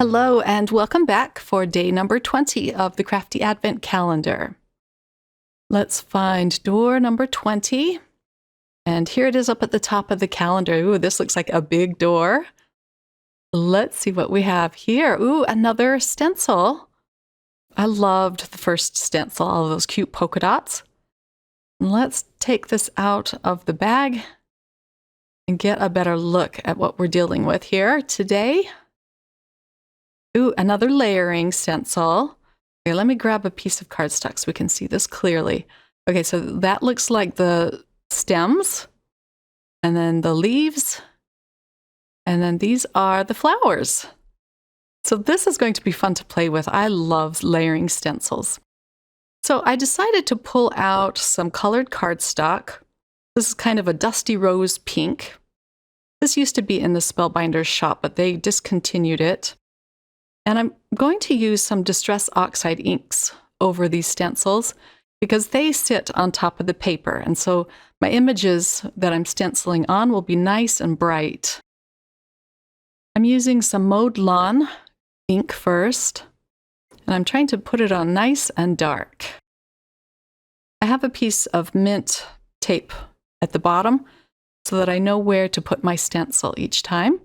Hello and welcome back for day number 20 of the Crafty Advent Calendar. Let's find door number 20. And here it is up at the top of the calendar. Ooh, this looks like a big door. Let's see what we have here. Ooh, another stencil. I loved the first stencil, all of those cute polka dots. Let's take this out of the bag and get a better look at what we're dealing with here today. Ooh, another layering stencil. Okay, let me grab a piece of cardstock so we can see this clearly. Okay, so that looks like the stems, and then the leaves, and then these are the flowers. So this is going to be fun to play with. I love layering stencils. So I decided to pull out some colored cardstock. This is kind of a dusty rose pink. This used to be in the Spellbinders shop, but they discontinued it. And I'm going to use some Distress Oxide inks over these stencils because they sit on top of the paper. And so my images that I'm stenciling on will be nice and bright. I'm using some Mowed Lawn ink first, and I'm trying to put it on nice and dark. I have a piece of mint tape at the bottom so that I know where to put my stencil each time.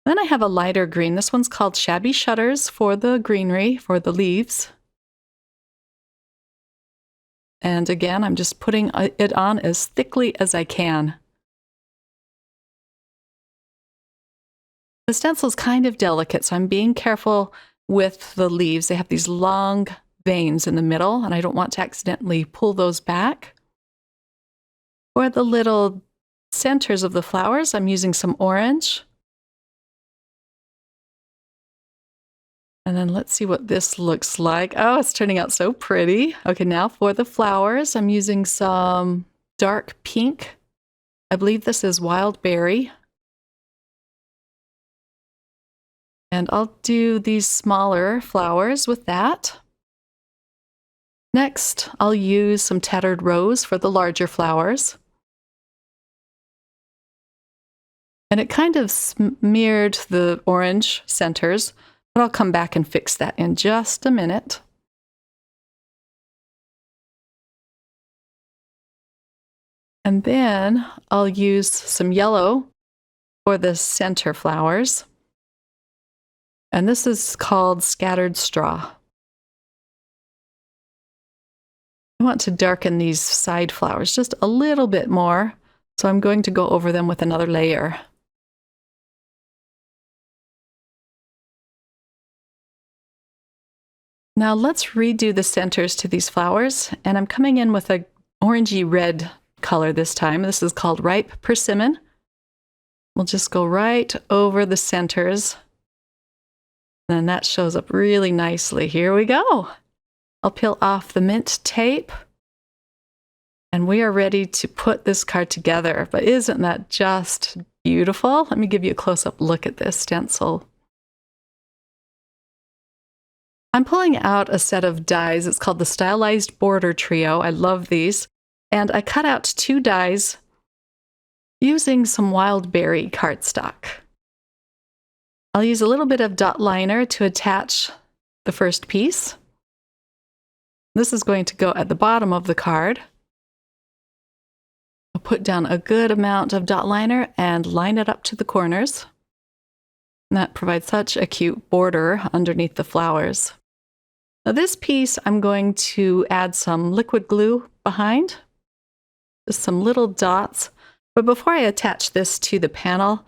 Then I have a lighter green. This one's called Shabby Shutters for the greenery, for the leaves. And again, I'm just putting it on as thickly as I can. The stencil's kind of delicate, so I'm being careful with the leaves. They have these long veins in the middle, and I don't want to accidentally pull those back. For the little centers of the flowers, I'm using some orange. And then let's see what this looks like. Oh, it's turning out so pretty. Okay, now for the flowers, I'm using some dark pink. I believe this is wild berry. And I'll do these smaller flowers with that. Next, I'll use some tattered rose for the larger flowers. And it kind of smeared the orange centers, but I'll come back and fix that in just a minute. And then I'll use some yellow for the center flowers. And this is called Scattered Straw. I want to darken these side flowers just a little bit more, so I'm going to go over them with another layer. Now let's redo the centers to these flowers, and I'm coming in with a orangey red color this time. This is called Ripe Persimmon. We'll just go right over the centers. And that shows up really nicely. Here we go. I'll peel off the mint tape, and we are ready to put this card together. But isn't that just beautiful? Let me give you a close-up look at this stencil. I'm pulling out a set of dies. It's called the Stylized Border Trio. I love these. And I cut out 2 dies using some wild berry cardstock. I'll use a little bit of dot liner to attach the first piece. This is going to go at the bottom of the card. I'll put down a good amount of dot liner and line it up to the corners. And that provides such a cute border underneath the flowers. Now this piece, I'm going to add some liquid glue behind, just some little dots. But before I attach this to the panel,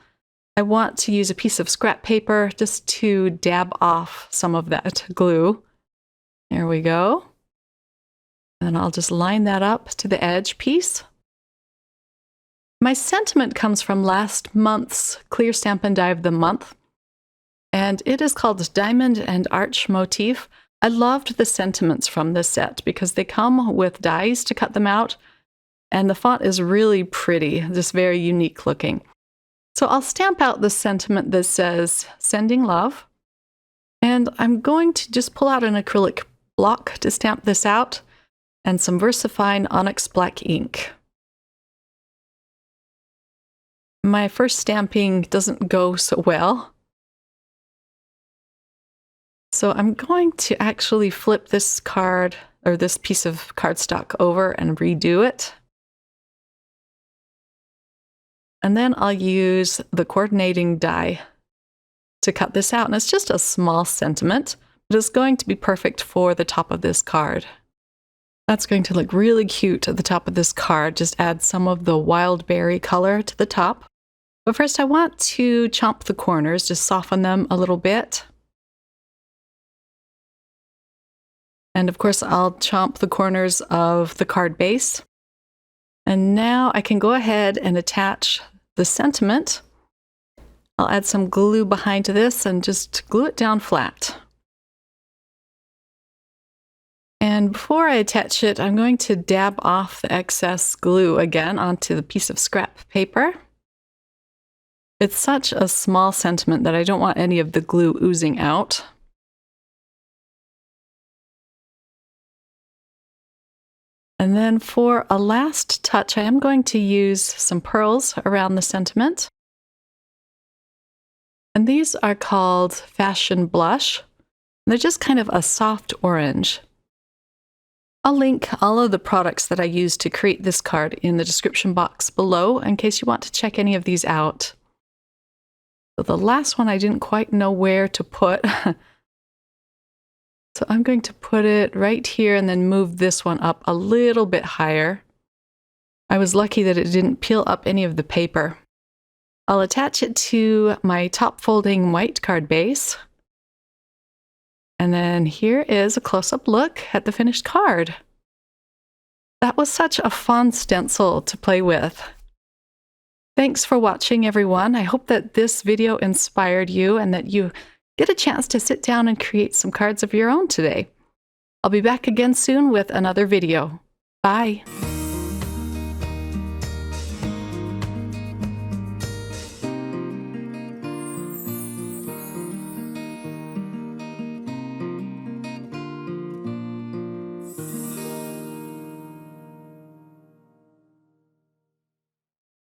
I want to use a piece of scrap paper just to dab off some of that glue. There we go. And I'll just line that up to the edge piece. My sentiment comes from last month's Clear Stampin' Die of the Month, and it is called Diamond and Arch Motif. I loved the sentiments from this set because they come with dies to cut them out, and the font is really pretty, just very unique looking. So I'll stamp out the sentiment that says, Sending Love, and I'm going to just pull out an acrylic block to stamp this out, and some VersaFine Onyx Black ink. My first stamping doesn't go so well, So I'm going to actually flip this card or this piece of cardstock over and redo it. And then I'll use the coordinating die to cut this out. And it's just a small sentiment, but it's going to be perfect for the top of this card. That's going to look really cute at the top of this card. Just add some of the wild berry color to the top. But first I want to chomp the corners, just soften them a little bit. And of course I'll chomp the corners of the card base. And now I can go ahead and attach the sentiment. I'll add some glue behind this and just glue it down flat. And before I attach it, I'm going to dab off the excess glue again onto the piece of scrap paper. It's such a small sentiment that I don't want any of the glue oozing out. And then for a last touch, I am going to use some pearls around the sentiment. And these are called Fashion Blush. They're just kind of a soft orange. I'll link all of the products that I used to create this card in the description box below in case you want to check any of these out. So the last one I didn't quite know where to put. So I'm going to put it right here and then move this one up a little bit higher. I was lucky that it didn't peel up any of the paper. I'll attach it to my top folding white card base. And then here is a close-up look at the finished card. That was such a fun stencil to play with. Thanks for watching, everyone. I hope that this video inspired you and that you get a chance to sit down and create some cards of your own today. I'll be back again soon with another video. Bye.